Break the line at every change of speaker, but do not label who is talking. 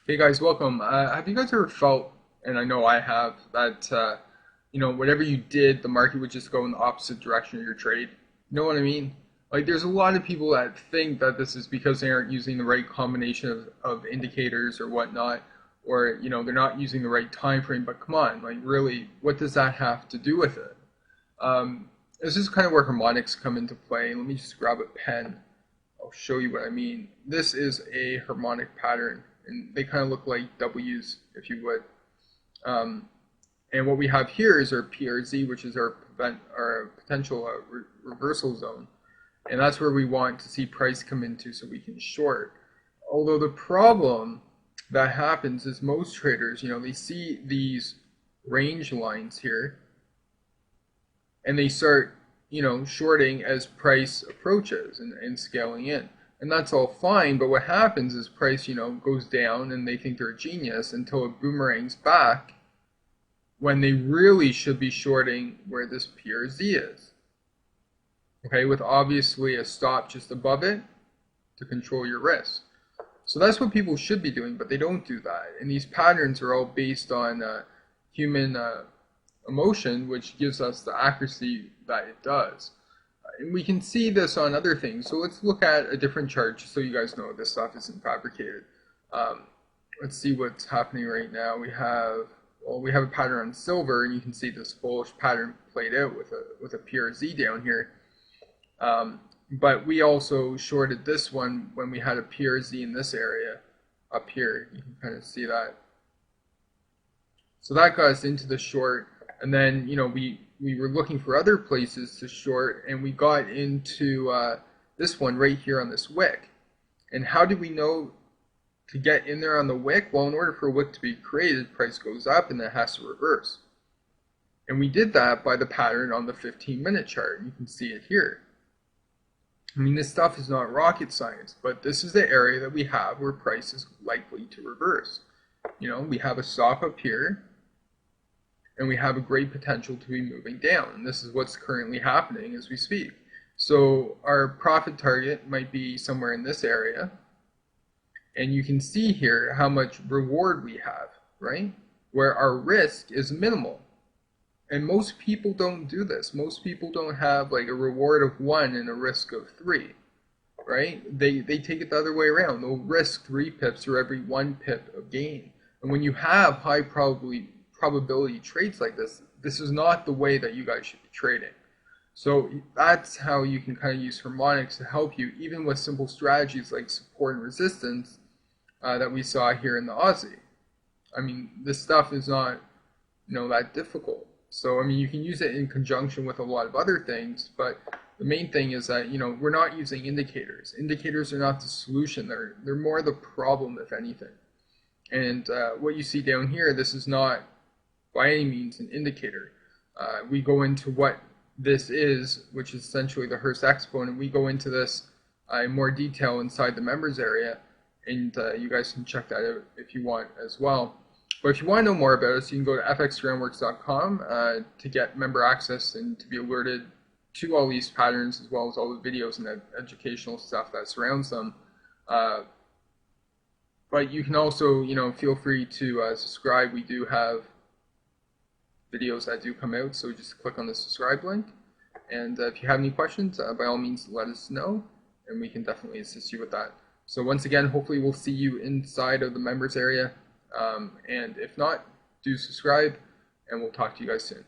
Hey guys, welcome. Have you guys ever felt, and I know I have, that whatever you did, the market would just go in the opposite direction of your trade? You know what I mean? Like, there's a lot of people that think that this is because they aren't using the right combination of indicators or whatnot, or they're not using the right time frame. But come on, like, really, what does that have to do with it? This is kind of where harmonics come into play. Let me just grab a pen. I'll show you what I mean. This is a harmonic pattern, and they kind of look like W's, if you would. And what we have here is our PRZ, which is our potential reversal zone, and that's where we want to see price come into so we can short. Although the problem that happens is most traders, they see these range lines here, and they start shorting as price approaches and scaling in. And that's all fine, but what happens is price, goes down and they think they're a genius until it boomerangs back when they really should be shorting where this PRZ is. Okay, with obviously a stop just above it to control your risk. So that's what people should be doing, but they don't do that. And these patterns are all based on human emotion, which gives us the accuracy that it does. And we can see this on other things. So let's look at a different chart just so you guys know this stuff isn't fabricated. Let's see what's happening right now. We have a pattern on silver, and you can see this bullish pattern played out with a PRZ down here. But we also shorted this one when we had a PRZ in this area up here. You can kind of see that. So that got us into the short, and then we were looking for other places to short, and we got into this one right here on this wick. And how did we know to get in there on the wick? Well, in order for a wick to be created, price goes up and then it has to reverse. And we did that by the pattern on the 15-minute chart. You can see it here. I mean, this stuff is not rocket science, but this is the area that we have where price is likely to reverse. We have a stop up here, and we have a great potential to be moving down. And this is what's currently happening as we speak. So our profit target might be somewhere in this area. And you can see here how much reward we have, right? Where our risk is minimal. And most people don't do this. Most people don't have like a reward of 1 and a risk of 3, right? They take it the other way around. They'll risk 3 pips for every 1 pip of gain. And when you have high probability trades like this, this is not the way that you guys should be trading. So that's how you can kind of use harmonics to help you, even with simple strategies like support and resistance that we saw here in the Aussie. I mean, this stuff is not, that difficult. So, I mean, you can use it in conjunction with a lot of other things, but the main thing is that, we're not using indicators. Indicators are not the solution. They're more the problem, if anything. And what you see down here, this is not by any means an indicator. We go into what this is, which is essentially the Hurst exponent. We go into this in more detail inside the members area, and you guys can check that out if you want as well. But if you want to know more about us, you can go to fxgroundworks.com to get member access and to be alerted to all these patterns, as well as all the videos and educational stuff that surrounds them. But you can also, feel free to subscribe. We do have videos that do come out, so just click on the subscribe link. And if you have any questions, by all means, let us know, and we can definitely assist you with that. So once again, hopefully we'll see you inside of the members area. And if not, do subscribe, and we'll talk to you guys soon.